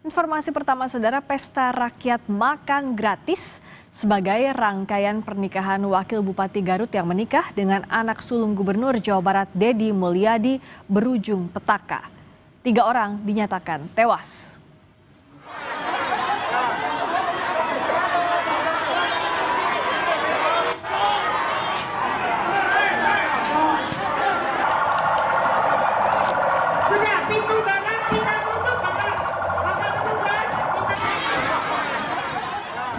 Informasi pertama, saudara, pesta rakyat makan gratis sebagai rangkaian pernikahan Wakil Bupati Garut yang menikah dengan anak sulung Gubernur Jawa Barat Deddy Mulyadi berujung petaka. 3 orang dinyatakan tewas.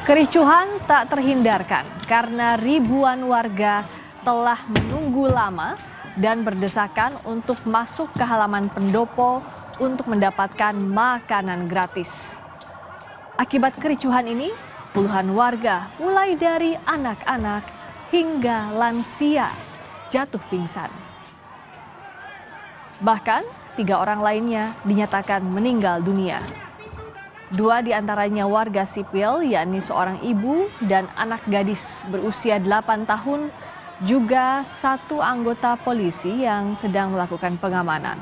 Kericuhan tak terhindarkan karena ribuan warga telah menunggu lama dan berdesakan untuk masuk ke halaman pendopo untuk mendapatkan makanan gratis. Akibat kericuhan ini, puluhan warga mulai dari anak-anak hingga lansia jatuh pingsan. Bahkan 3 orang lainnya dinyatakan meninggal dunia. 2 diantaranya warga sipil, yakni seorang ibu dan anak gadis berusia 8 tahun, juga 1 anggota polisi yang sedang melakukan pengamanan.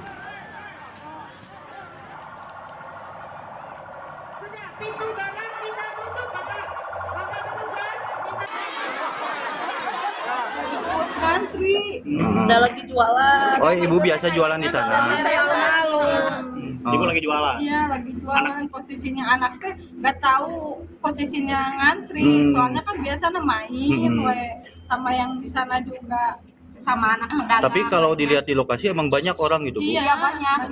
Antri, udah lagi jualan. Oh, ibu biasa jualan di sana? Saya malu. Ibu lagi jualan? Iya, lagi jualan. Posisinya anaknya nggak tahu posisinya ngantri. Soalnya kan biasa main, sama yang di sana juga sama anak dalam. Tapi kalau dilihat di lokasi emang banyak orang gitu, Bu? Iya, banyak.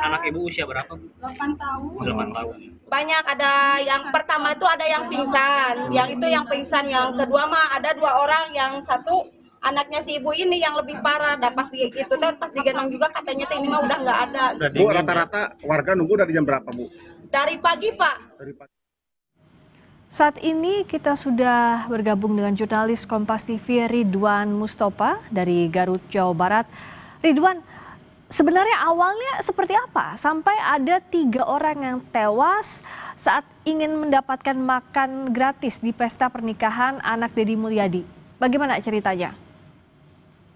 Anak ibu usia berapa? 8 tahun. 8 tahun. Banyak, ada yang pertama itu ada yang pingsan, yang pingsan, yang kedua mah ada 2 orang, yang satu anaknya si ibu ini yang lebih parah. Dan pas digendong juga katanya ini mah udah nggak ada. Bu, rata-rata warga nunggu dari jam berapa, Bu? Dari pagi, Pak. Saat ini kita sudah bergabung dengan jurnalis Kompas TV Ridwan Mustopa dari Garut, Jawa Barat. Ridwan, sebenarnya awalnya seperti apa sampai ada 3 orang yang tewas saat ingin mendapatkan makan gratis di pesta pernikahan anak Deddy Mulyadi? Bagaimana ceritanya?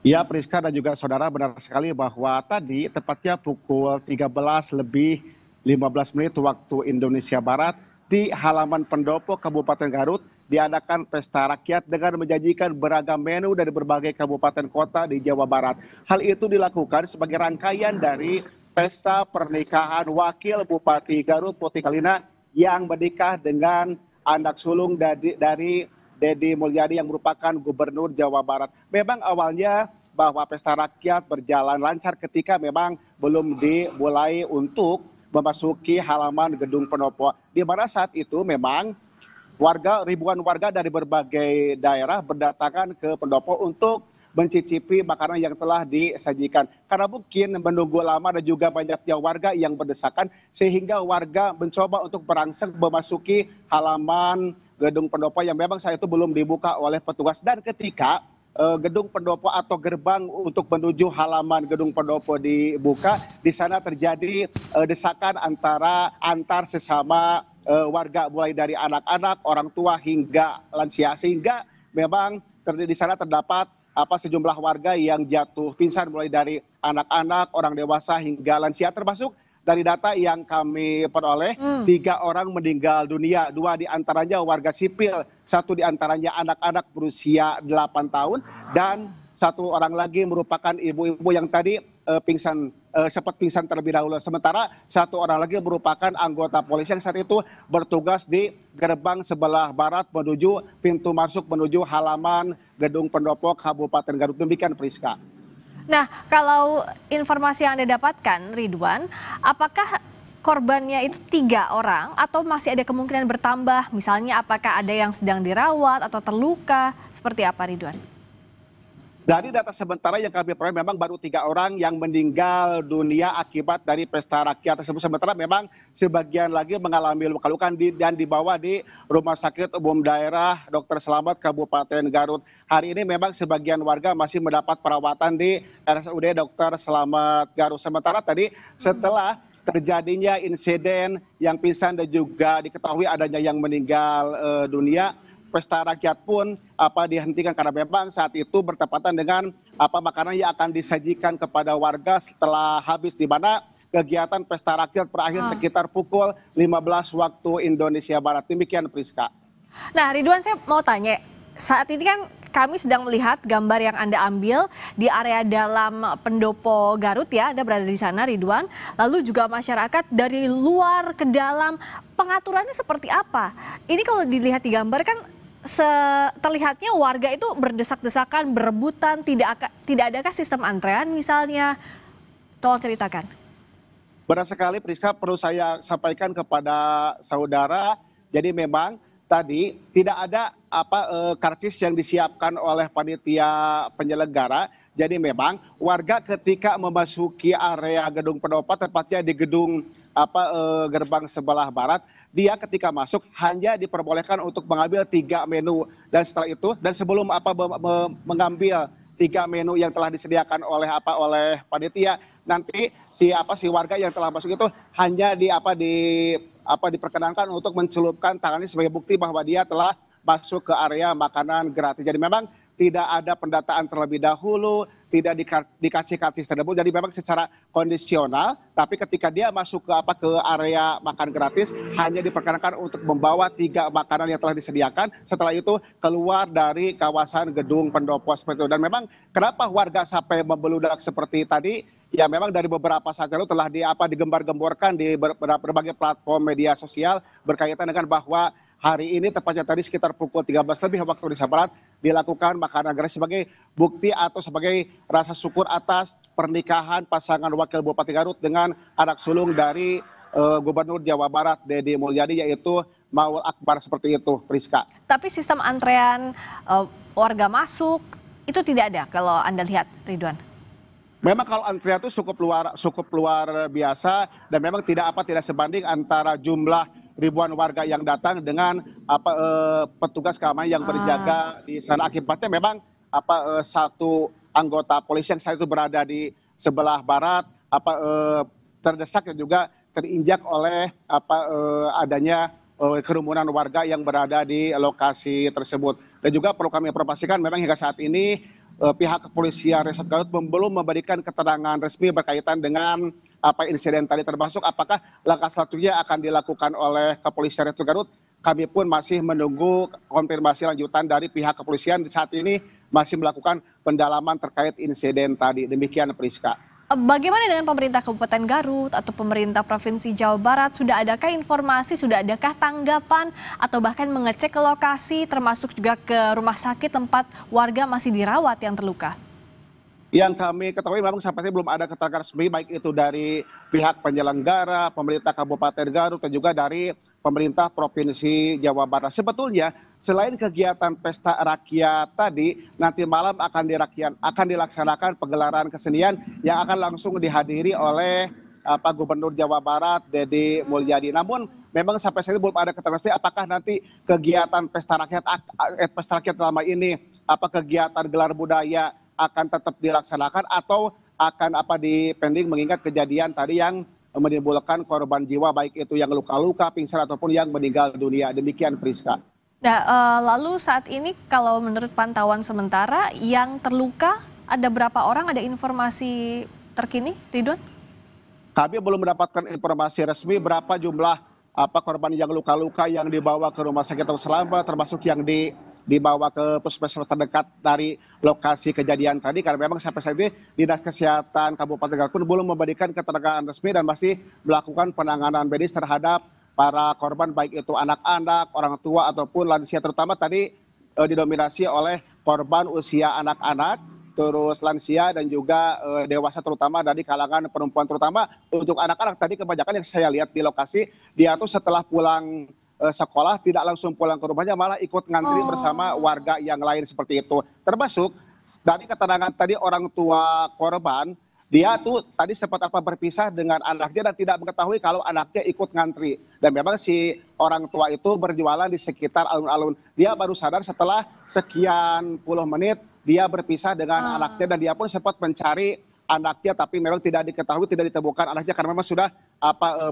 Ya, Priska dan juga saudara, benar sekali bahwa tadi tepatnya pukul 13:15 waktu Indonesia Barat di halaman pendopo Kabupaten Garut diadakan pesta rakyat dengan menjanjikan beragam menu dari berbagai kabupaten kota di Jawa Barat. Hal itu dilakukan sebagai rangkaian dari pesta pernikahan Wakil Bupati Garut Putih Kalina yang menikah dengan anak sulung dari Deddy Mulyadi yang merupakan Gubernur Jawa Barat. Memang awalnya bahwa pesta rakyat berjalan lancar ketika memang belum dimulai untuk memasuki halaman gedung pendopo. Di mana saat itu memang ribuan warga dari berbagai daerah berdatangan ke pendopo untuk mencicipi makanan yang telah disajikan. Karena mungkin menunggu lama dan juga banyaknya warga yang berdesakan sehingga warga mencoba untuk berangsek memasuki halaman gedung pendopo yang memang saat itu belum dibuka oleh petugas. Dan ketika gedung pendopo atau gerbang untuk menuju halaman gedung pendopo dibuka, di sana terjadi desakan antar sesama warga, mulai dari anak-anak, orang tua hingga lansia, sehingga memang di sana terdapat sejumlah warga yang jatuh pingsan, mulai dari anak-anak, orang dewasa hingga lansia, termasuk dari data yang kami peroleh 3 orang meninggal dunia, 2 diantaranya warga sipil, 1 diantaranya anak-anak berusia 8 tahun, dan 1 orang lagi merupakan ibu-ibu yang tadi sempat pingsan terlebih dahulu. Sementara 1 orang lagi merupakan anggota polisi yang saat itu bertugas di gerbang sebelah barat menuju pintu masuk menuju halaman gedung pendopo Kabupaten Garut. Demikian, Priska. Nah, kalau informasi yang Anda dapatkan, Ridwan, apakah korbannya itu 3 orang atau masih ada kemungkinan bertambah? Misalnya apakah ada yang sedang dirawat atau terluka? Seperti apa, Ridwan? Dari data sementara yang kami peroleh memang baru 3 orang yang meninggal dunia akibat dari pesta rakyat tersebut. Sementara memang sebagian lagi mengalami luka-luka dan dibawa di Rumah Sakit Umum Daerah Dr. Slamet Kabupaten Garut. Hari ini memang sebagian warga masih mendapat perawatan di RSUD Dr. Slamet Garut. Sementara tadi setelah terjadinya insiden yang pingsan dan juga diketahui adanya yang meninggal dunia, pesta rakyat pun dihentikan karena memang saat itu bertepatan dengan makanan yang akan disajikan kepada warga setelah habis, di mana kegiatan pesta rakyat berakhir sekitar pukul 15 waktu Indonesia Barat. Demikian Priska. Nah, Ridwan, saya mau tanya, saat ini kan kami sedang melihat gambar yang Anda ambil di area dalam pendopo Garut ya, Anda berada di sana Ridwan, lalu juga masyarakat dari luar ke dalam, pengaturannya seperti apa? Ini kalau dilihat di gambar kan terlihatnya warga itu berdesak-desakan, berebutan, tidak adakah sistem antrean misalnya? Tolong ceritakan. Benar sekali Priska, perlu saya sampaikan kepada saudara, jadi memang tadi tidak ada karcis yang disiapkan oleh panitia penyelenggara. Jadi memang warga ketika memasuki area gedung pendopo, tepatnya di gedung gerbang sebelah barat, dia ketika masuk hanya diperbolehkan untuk mengambil 3 menu, dan setelah itu dan sebelum mengambil 3 menu yang telah disediakan oleh panitia, nanti si warga yang telah masuk itu hanya diperkenankan untuk mencelupkan tangannya sebagai bukti bahwa dia telah masuk ke area makanan gratis. Jadi memang tidak ada pendataan terlebih dahulu, tidak dikasih karcis tersebut. Jadi memang secara kondisional, tapi ketika dia masuk ke area makan gratis hanya diperkenankan untuk membawa 3 makanan yang telah disediakan. Setelah itu keluar dari kawasan gedung pendopo seperti itu. Dan memang kenapa warga sampai membeludak seperti tadi? Ya memang dari beberapa saat lalu telah digembar-gemborkan di berbagai platform media sosial berkaitan dengan bahwa hari ini tepatnya tadi sekitar pukul 13 lebih waktu Indonesia Barat dilakukan makanan gratis sebagai bukti atau sebagai rasa syukur atas pernikahan pasangan Wakil Bupati Garut dengan anak sulung dari Gubernur Jawa Barat Deddy Mulyadi, yaitu Maul Akbar, seperti itu Priska. Tapi sistem antrean warga masuk itu tidak ada kalau Anda lihat Ridwan? Memang kalau antrian itu cukup luar biasa, dan memang tidak sebanding antara jumlah ribuan warga yang datang dengan petugas keamanan yang berjaga di sana. Akibatnya memang satu anggota polisi yang saat itu berada di sebelah barat terdesak dan juga terinjak oleh adanya kerumunan warga yang berada di lokasi tersebut. Dan juga perlu kami informasikan memang hingga saat ini pihak kepolisian Resort Garut belum memberikan keterangan resmi berkaitan dengan insiden tadi, termasuk apakah langkah selanjutnya akan dilakukan oleh kepolisian Resort Garut. Kami pun masih menunggu konfirmasi lanjutan dari pihak kepolisian. Saat ini masih melakukan pendalaman terkait insiden tadi. Demikian Priska. Bagaimana dengan pemerintah Kabupaten Garut atau pemerintah Provinsi Jawa Barat? Sudah adakah informasi, sudah adakah tanggapan atau bahkan mengecek ke lokasi termasuk juga ke rumah sakit tempat warga masih dirawat yang terluka? Yang kami ketahui memang sampai belum ada keterangan resmi, baik itu dari pihak penyelenggara, pemerintah Kabupaten Garut, dan juga dari pemerintah Provinsi Jawa Barat. Sebetulnya selain kegiatan pesta rakyat tadi, nanti malam akan dilaksanakan pegelaran kesenian yang akan langsung dihadiri oleh Gubernur Jawa Barat Deddy Mulyadi. Namun memang sampai saat ini belum ada keterangan resmi apakah nanti kegiatan pesta rakyat selama ini kegiatan gelar budaya akan tetap dilaksanakan atau akan dipending, mengingat kejadian tadi yang menimbulkan korban jiwa, baik itu yang luka-luka, pingsan ataupun yang meninggal dunia. Demikian Priska. Nah, lalu saat ini kalau menurut pantauan sementara yang terluka ada berapa orang? Ada informasi terkini, Ridwan? Kami belum mendapatkan informasi resmi berapa jumlah korban yang luka-luka yang dibawa ke rumah sakit atau selamat, termasuk yang dibawa ke puskesmas terdekat dari lokasi kejadian tadi, karena memang sampai saat ini Dinas Kesehatan Kabupaten Garut pun belum memberikan keterangan resmi dan masih melakukan penanganan medis terhadap para korban, baik itu anak-anak, orang tua ataupun lansia, terutama tadi didominasi oleh korban usia anak-anak, terus lansia dan juga dewasa, terutama dari kalangan perempuan. Terutama untuk anak-anak tadi kebanyakan yang saya lihat di lokasi, dia tuh setelah pulang sekolah tidak langsung pulang ke rumahnya, malah ikut ngantri bersama warga yang lain seperti itu. Termasuk dari keterangan tadi orang tua korban, dia tuh tadi sempat berpisah dengan anaknya dan tidak mengetahui kalau anaknya ikut ngantri. Dan memang si orang tua itu berjualan di sekitar alun-alun. Dia baru sadar setelah sekian puluh menit dia berpisah dengan anaknya, dan dia pun sempat mencari anaknya, tapi memang tidak diketahui, tidak ditemukan anaknya karena memang sudah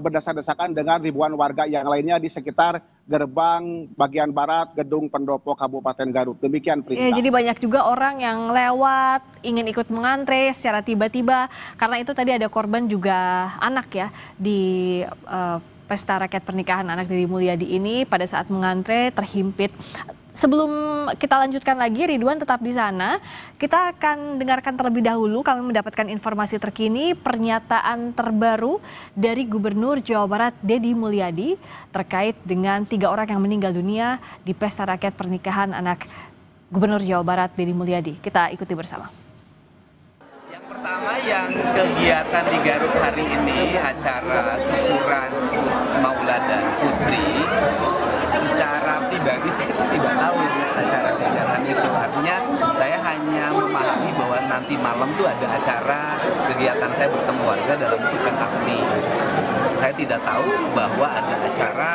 berdesak-desakan dengan ribuan warga yang lainnya di sekitar gerbang bagian barat Gedung Pendopo Kabupaten Garut. Demikian Ya, Priska. jadi banyak juga orang yang lewat ingin ikut mengantre secara tiba-tiba karena itu tadi ada korban juga anak ya di pesta rakyat pernikahan anak Deddy Mulyadi ini pada saat mengantre terhimpit. Sebelum kita lanjutkan lagi, Ridwan tetap di sana. Kita akan dengarkan terlebih dahulu, kami mendapatkan informasi terkini, pernyataan terbaru dari Gubernur Jawa Barat Deddy Mulyadi terkait dengan 3 orang yang meninggal dunia di pesta rakyat pernikahan anak Gubernur Jawa Barat Deddy Mulyadi. Kita ikuti bersama. Yang pertama, yang kegiatan di Garut hari ini, acara syukuran Maulana Putri, secara pribadi saya itu tidak tahu acara kegiatan itu. Artinya saya hanya memahami bahwa nanti malam itu ada acara kegiatan saya bertemu warga dalam bentuk pentas seni. Saya tidak tahu bahwa ada acara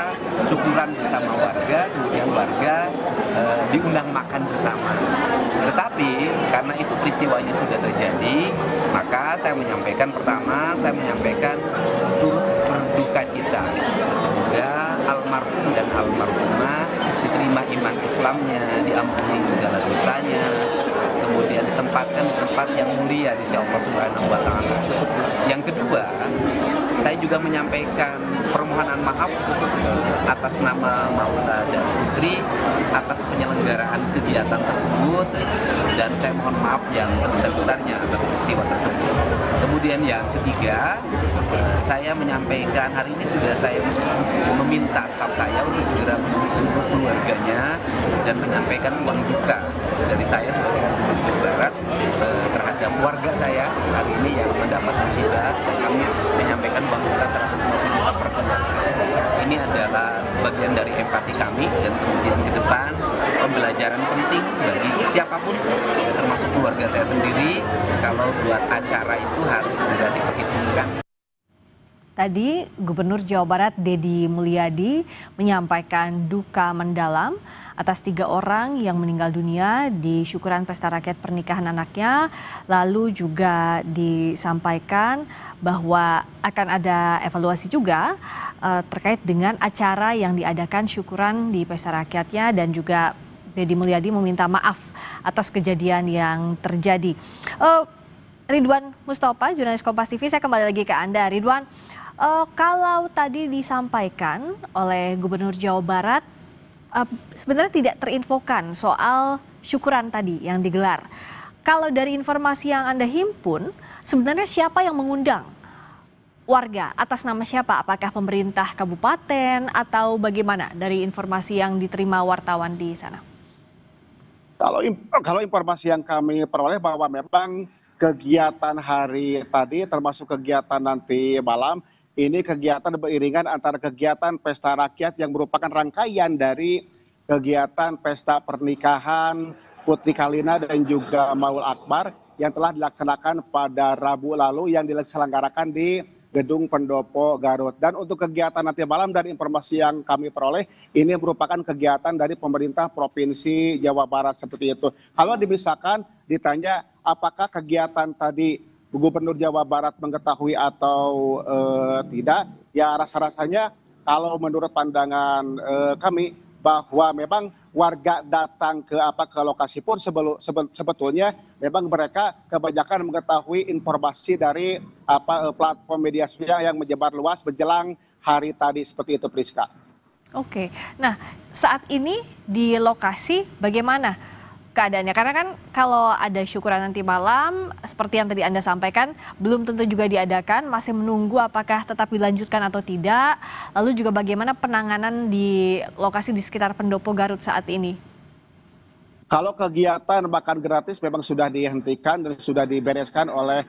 syukuran bersama warga, kemudian warga diundang makan bersama. Tetapi karena itu peristiwanya sudah terjadi, maka saya menyampaikan pertama, saya menyampaikan turut berduka cita. Semoga almarhum dan almarhumah diterima iman Islamnya, diampuni segala dosanya, kemudian ditempatkan di tempat yang mulia di sisi Allah Subhanahu wa Ta'ala. Yang kedua, saya juga menyampaikan permohonan maaf atas nama Maulana dan Putri atas penyelenggaraan kegiatan tersebut, dan saya mohon maaf yang sebesar-besarnya atas peristiwa tersebut. Kemudian yang ketiga, saya menyampaikan hari ini sudah saya meminta staf saya untuk segera menemui seluruh keluarganya dan menyampaikan uang duka dari saya sebagai Gubernur Jawa Barat terhadap warga saya hari ini yang mendapat musibah, dan kami saya nyampaikan uang duka 150 juta per keluarga. Ini adalah bagian dari empati kami, dan kemudian ke depan pembelajaran penting bagi siapapun, termasuk keluarga saya sendiri, kalau buat acara itu harus segera diperhitungkan. Tadi Gubernur Jawa Barat Deddy Mulyadi menyampaikan duka mendalam atas 3 orang yang meninggal dunia di syukuran pesta rakyat pernikahan anaknya. Lalu juga disampaikan bahwa akan ada evaluasi juga terkait dengan acara yang diadakan syukuran di pesta rakyatnya, dan juga Deddy Mulyadi meminta maaf atas kejadian yang terjadi. Ridwan Mustopa, jurnalis Kompas TV, saya kembali lagi ke Anda. Ridwan, kalau tadi disampaikan oleh Gubernur Jawa Barat, sebenarnya tidak terinfokan soal syukuran tadi yang digelar. Kalau dari informasi yang Anda himpun, sebenarnya siapa yang mengundang warga? Atas nama siapa? Apakah pemerintah kabupaten atau bagaimana dari informasi yang diterima wartawan di sana? Kalau informasi yang kami peroleh bahwa memang kegiatan hari tadi termasuk kegiatan nanti malam, ini kegiatan beriringan antara kegiatan pesta rakyat yang merupakan rangkaian dari kegiatan pesta pernikahan Putri Kalina dan juga Maul Akbar yang telah dilaksanakan pada Rabu lalu yang diselenggarakan di Gedung Pendopo Garut. Dan untuk kegiatan nanti malam, dari informasi yang kami peroleh, ini merupakan kegiatan dari pemerintah Provinsi Jawa Barat seperti itu. Kalau misalkan ditanya apakah kegiatan tadi Gubernur Jawa Barat mengetahui atau tidak, ya rasa-rasanya kalau menurut pandangan kami bahwa memang warga datang ke lokasi pun sebetulnya memang mereka kebanyakan mengetahui informasi dari platform media sosial yang menyebar luas menjelang hari tadi seperti itu, Priska. Oke, nah saat ini di lokasi bagaimana keadaannya? Karena kan kalau ada syukuran nanti malam, seperti yang tadi Anda sampaikan, belum tentu juga diadakan, masih menunggu apakah tetap dilanjutkan atau tidak. Lalu juga bagaimana penanganan di lokasi di sekitar Pendopo Garut saat ini? Kalau kegiatan makan gratis memang sudah dihentikan dan sudah dibereskan oleh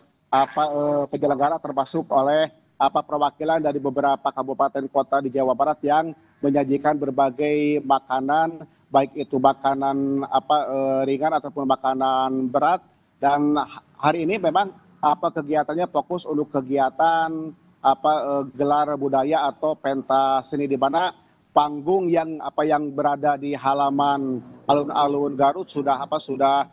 penyelenggara, termasuk oleh perwakilan dari beberapa kabupaten kota di Jawa Barat yang menyajikan berbagai makanan, baik itu makanan ringan ataupun makanan berat. Dan hari ini memang kegiatannya fokus untuk kegiatan gelar budaya atau pentas seni, di mana panggung yang berada di halaman alun-alun Garut sudah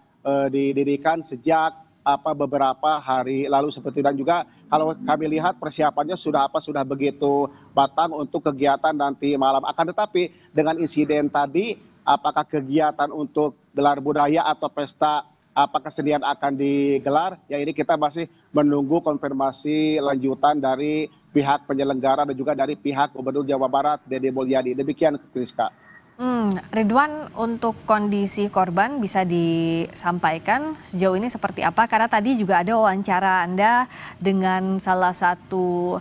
didirikan sejak beberapa hari lalu seperti, dan juga kalau kami lihat persiapannya sudah begitu matang untuk kegiatan nanti malam. Akan tetapi dengan insiden tadi, apakah kegiatan untuk gelar budaya atau pesta kesenian akan digelar, ya ini kita masih menunggu konfirmasi lanjutan dari pihak penyelenggara dan juga dari pihak Gubernur Jawa Barat Dede Mulyadi. Demikian, Priska. Ridwan, untuk kondisi korban bisa disampaikan sejauh ini seperti apa? Karena tadi juga ada wawancara Anda dengan salah satu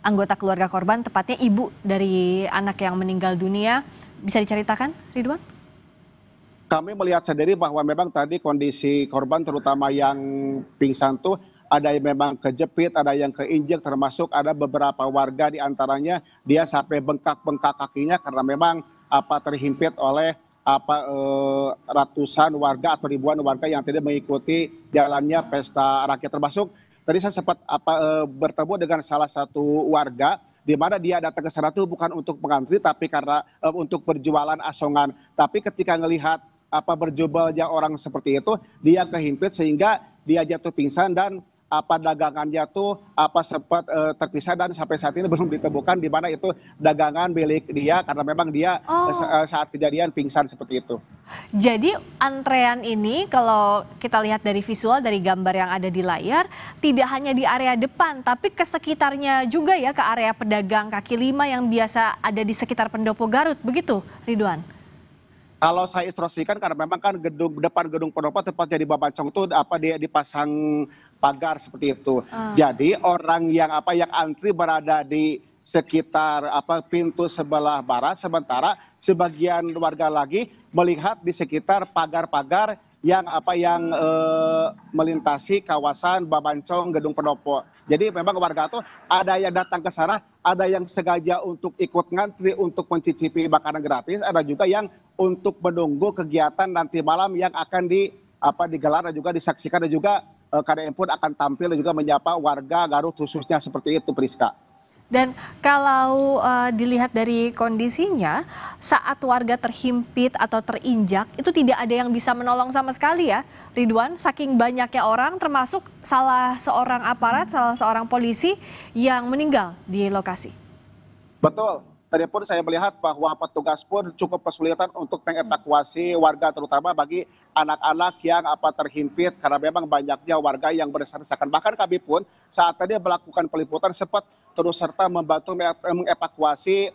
anggota keluarga korban, tepatnya ibu dari anak yang meninggal dunia. Bisa diceritakan, Ridwan? Kami melihat sendiri bahwa memang tadi kondisi korban, terutama yang pingsan tuh, ada yang memang kejepit, ada yang keinjek, termasuk ada beberapa warga di antaranya dia sampai bengkak-bengkak kakinya karena memang terhimpit oleh ratusan warga atau ribuan warga yang tidak mengikuti jalannya pesta rakyat. Termasuk tadi saya sempat bertemu dengan salah satu warga di mana dia datang ke sana itu bukan untuk mengantri tapi karena untuk berjualan asongan. Tapi ketika melihat berjubelnya orang seperti itu, dia kehimpit sehingga dia jatuh pingsan dan dagangannya tuh sempat terpisah dan sampai saat ini belum ditemukan di mana itu dagangan milik dia karena memang dia saat kejadian pingsan seperti itu. Jadi antrean ini kalau kita lihat dari visual, dari gambar yang ada di layar, tidak hanya di area depan tapi ke sekitarnya juga ya, ke area pedagang kaki lima yang biasa ada di sekitar Pendopo Garut, begitu Ridwan? Kalau saya instruksikan karena memang kan depan gedung Pendopo tepatnya di Babancong itu dia dipasang pagar seperti itu. Jadi orang yang antri berada di sekitar pintu sebelah barat, sementara sebagian warga lagi melihat di sekitar pagar-pagar yang melintasi kawasan Babancong gedung Pendopo. Jadi memang warga tuh ada yang datang ke sana, ada yang sengaja untuk ikut ngantri untuk mencicipi makanan gratis, ada juga yang untuk menunggu kegiatan nanti malam yang akan digelar dan juga disaksikan, dan juga KDM pun akan tampil dan juga menyapa warga Garut khususnya seperti itu, Priska. Dan kalau dilihat dari kondisinya, saat warga terhimpit atau terinjak, itu tidak ada yang bisa menolong sama sekali ya, Ridwan? Saking banyaknya orang, termasuk salah seorang aparat, salah seorang polisi yang meninggal di lokasi. Betul. Tadi pun saya melihat bahwa petugas pun cukup kesulitan untuk mengevakuasi warga, terutama bagi anak-anak yang terhimpit karena memang banyaknya warga yang berdesak-desakan. Bahkan kami pun saat tadi melakukan peliputan sempat terus serta membantu mengevakuasi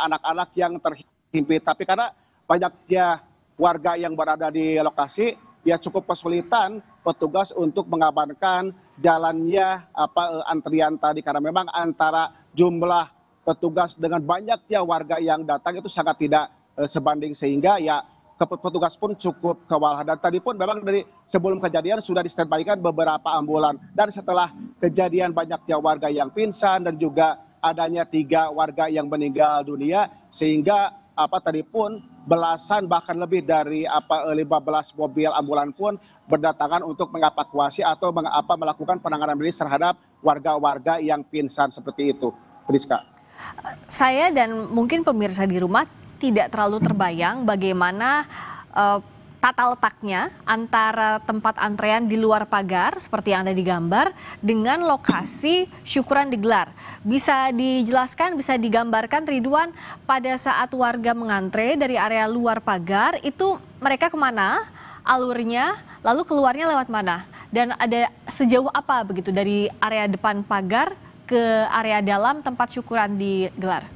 anak-anak yang terhimpit. Tapi karena banyaknya warga yang berada di lokasi, ya cukup kesulitan petugas untuk mengamankan jalannya antrian tadi karena memang antara jumlah petugas dengan banyaknya warga yang datang itu sangat tidak sebanding, sehingga ya petugas pun cukup kewalahan. Dan tadi pun memang dari sebelum kejadian sudah di-standby-kan beberapa ambulan, dan setelah kejadian banyaknya warga yang pingsan dan juga adanya 3 warga yang meninggal dunia, sehingga tadi pun belasan bahkan lebih dari 15 mobil ambulan pun berdatangan untuk mengevakuasi atau melakukan penanganan medis terhadap warga-warga yang pingsan seperti itu, Priska. Saya dan mungkin pemirsa di rumah tidak terlalu terbayang bagaimana tata letaknya antara tempat antrean di luar pagar seperti yang ada di gambar dengan lokasi syukuran digelar. Bisa dijelaskan, bisa digambarkan Ridwan, pada saat warga mengantre dari area luar pagar itu mereka kemana, alurnya, lalu keluarnya lewat mana? Dan ada sejauh apa begitu dari area depan pagar ke area dalam tempat syukuran digelar?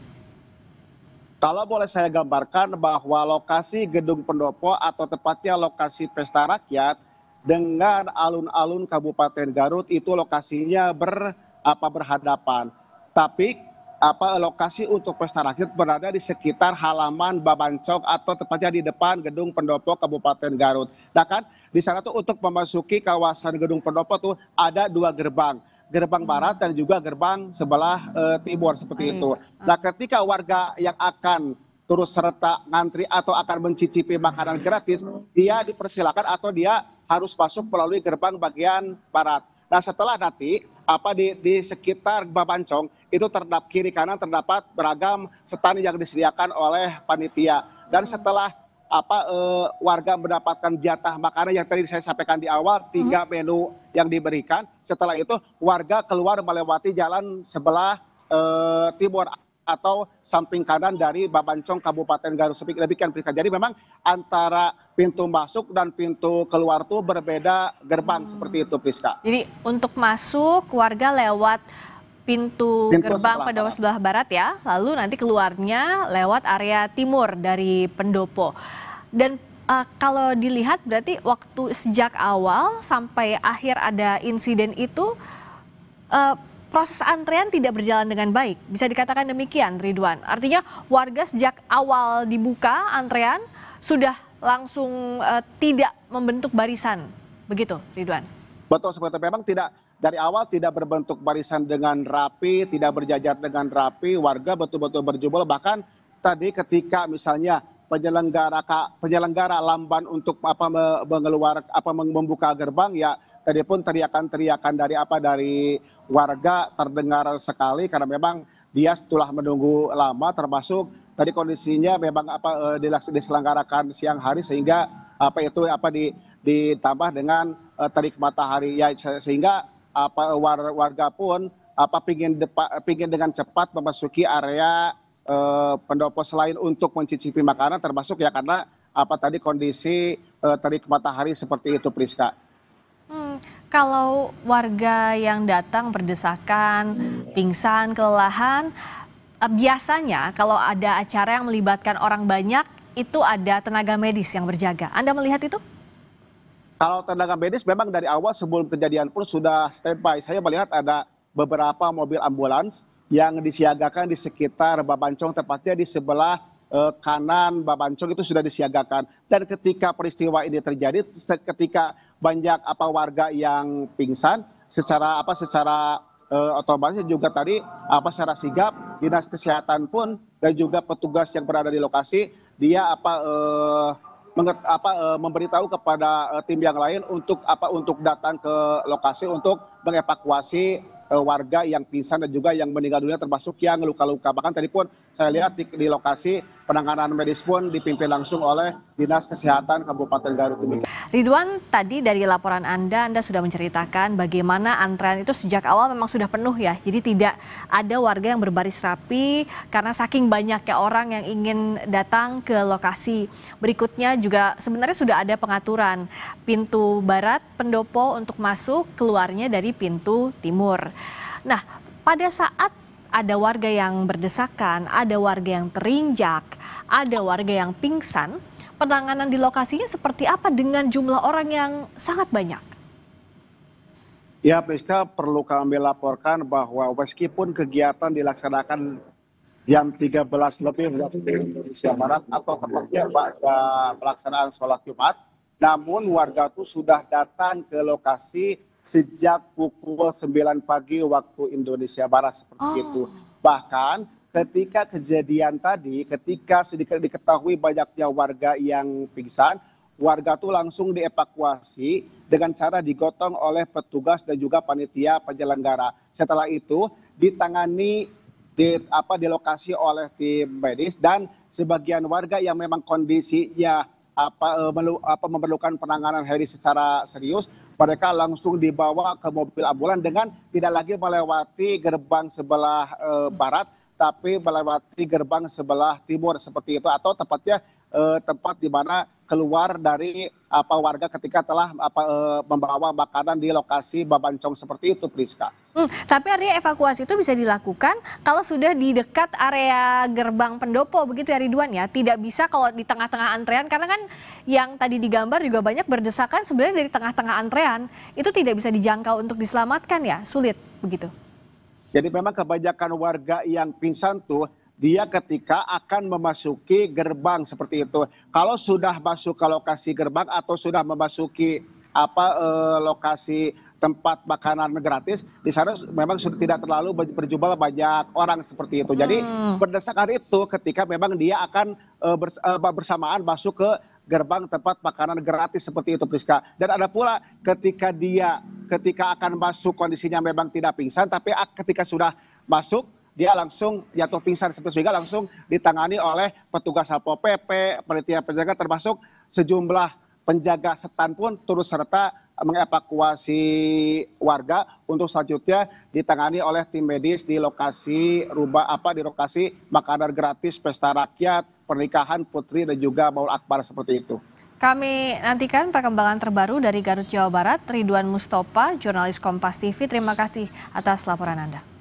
Kalau boleh saya gambarkan bahwa lokasi gedung Pendopo atau tepatnya lokasi pesta rakyat dengan alun-alun Kabupaten Garut itu lokasinya berhadapan. Tapi lokasi untuk pesta rakyat berada di sekitar halaman Babancong atau tepatnya di depan gedung Pendopo Kabupaten Garut. Nah kan di sana tuh untuk memasuki kawasan gedung Pendopo tuh ada 2 gerbang. Gerbang barat dan juga gerbang sebelah timur seperti itu. Nah ketika warga yang akan turut serta ngantri atau akan mencicipi makanan gratis, dia dipersilakan atau dia harus masuk melalui gerbang bagian barat. Nah setelah nanti di sekitar Babancong itu terdapat kiri kanan terdapat beragam stand yang disediakan oleh panitia. Dan setelah warga mendapatkan jatah makanan yang tadi saya sampaikan di awal, 3 menu yang diberikan. Setelah itu warga keluar melewati jalan sebelah timur atau samping kanan dari Babancong Kabupaten Garut. Demikian Priska. Jadi memang antara pintu masuk dan pintu keluar tuh berbeda gerbang seperti itu Priska. Jadi untuk masuk warga lewat pintu gerbang Pendopo sebelah barat ya, lalu nanti keluarnya lewat area timur dari Pendopo. Dan kalau dilihat berarti waktu sejak awal sampai akhir ada insiden itu proses antrean tidak berjalan dengan baik. Bisa dikatakan demikian, Ridwan. Artinya warga sejak awal dibuka antrean sudah langsung tidak membentuk barisan. Begitu, Ridwan? Betul, seperti memang tidak dari awal tidak berbentuk barisan dengan rapi, tidak berjajar dengan rapi, warga betul-betul berjubel. Bahkan tadi ketika misalnya penyelenggara lamban untuk membuka gerbang, ya tadi pun teriakan-teriakan dari warga terdengar sekali karena memang dia setelah menunggu lama, termasuk tadi kondisinya memang diselenggarakan siang hari sehingga ditambah dengan terik matahari, ya sehingga warga pun pingin dengan cepat memasuki area pendopo selain untuk mencicipi makanan, termasuk ya karena tadi kondisi terik matahari seperti itu Priska. Kalau warga yang datang berdesakan, pingsan, kelelahan, biasanya kalau ada acara yang melibatkan orang banyak itu ada tenaga medis yang berjaga. Anda melihat itu? Kalau tenaga medis memang dari awal sebelum kejadian pun sudah standby. Saya melihat ada beberapa mobil ambulans yang disiagakan di sekitar Babancong, tepatnya di sebelah kanan Babancong itu sudah disiagakan. Dan ketika peristiwa ini terjadi, ketika banyak warga yang pingsan, secara otomatis juga tadi secara sigap dinas kesehatan pun dan juga petugas yang berada di lokasi dia memberitahu kepada tim yang lain untuk datang ke lokasi untuk mengevakuasi warga yang pingsan dan juga yang meninggal dunia, termasuk yang luka-luka. Bahkan tadi pun saya lihat di lokasi penanganan medis pun dipimpin langsung oleh Dinas Kesehatan Kabupaten Garut. Ridwan, tadi dari laporan Anda sudah menceritakan bagaimana antrean itu sejak awal memang sudah penuh ya. Jadi tidak ada warga yang berbaris rapi karena saking banyaknya orang yang ingin datang ke lokasi. Berikutnya juga sebenarnya sudah ada pengaturan pintu barat Pendopo untuk masuk, keluarnya dari pintu timur. Nah, pada saat ada warga yang berdesakan, ada warga yang terinjak, ada warga yang pingsan, penanganan di lokasinya seperti apa dengan jumlah orang yang sangat banyak? Ya, Priska, perlu kami laporkan bahwa meskipun kegiatan dilaksanakan jam 13 lebih waktu Indonesia Barat atau tepatnya pada pelaksanaan sholat Jumat, namun warga itu sudah datang ke lokasi sejak pukul 9 pagi waktu Indonesia Barat seperti itu. Bahkan ketika kejadian tadi, ketika diketahui banyaknya warga yang pingsan, warga itu langsung dievakuasi dengan cara digotong oleh petugas dan juga panitia penyelenggara. Setelah itu ditangani di lokasi oleh tim medis dan sebagian warga yang memang kondisinya memerlukan penanganan medis secara serius, mereka langsung dibawa ke mobil ambulan dengan tidak lagi melewati gerbang sebelah barat, tapi melewati gerbang sebelah timur seperti itu, atau tepatnya tempat di mana keluar dari warga ketika telah membawa makanan di lokasi Babancong seperti itu, Priska. Tapi artinya evakuasi itu bisa dilakukan kalau sudah di dekat area gerbang Pendopo, begitu ya Ridwan ya? Tidak bisa kalau di tengah-tengah antrean, karena kan yang tadi digambar juga banyak berdesakan sebenarnya dari tengah-tengah antrean, itu tidak bisa dijangkau untuk diselamatkan ya? Sulit begitu? Jadi memang kebanyakan warga yang pingsan tuh, dia ketika akan memasuki gerbang seperti itu. Kalau sudah masuk ke lokasi gerbang atau sudah memasuki lokasi tempat makanan gratis, di sana memang sudah tidak terlalu berjumlah banyak orang seperti itu. Jadi berdasarkan itu ketika memang dia akan bersamaan masuk ke gerbang tempat makanan gratis seperti itu, Priska. Dan ada pula ketika akan masuk kondisinya memang tidak pingsan, tapi ketika sudah masuk dia langsung jatuh pingsan sehingga langsung ditangani oleh petugas Satpol PP, panitia penjaga termasuk sejumlah penjaga setan pun turut serta mengevakuasi warga untuk selanjutnya ditangani oleh tim medis di lokasi di lokasi makanan gratis pesta rakyat, pernikahan putri dan juga Maul Akbar seperti itu. Kami nantikan perkembangan terbaru dari Garut, Jawa Barat. Ridwan Mustopa, jurnalis Kompas TV, terima kasih atas laporan Anda.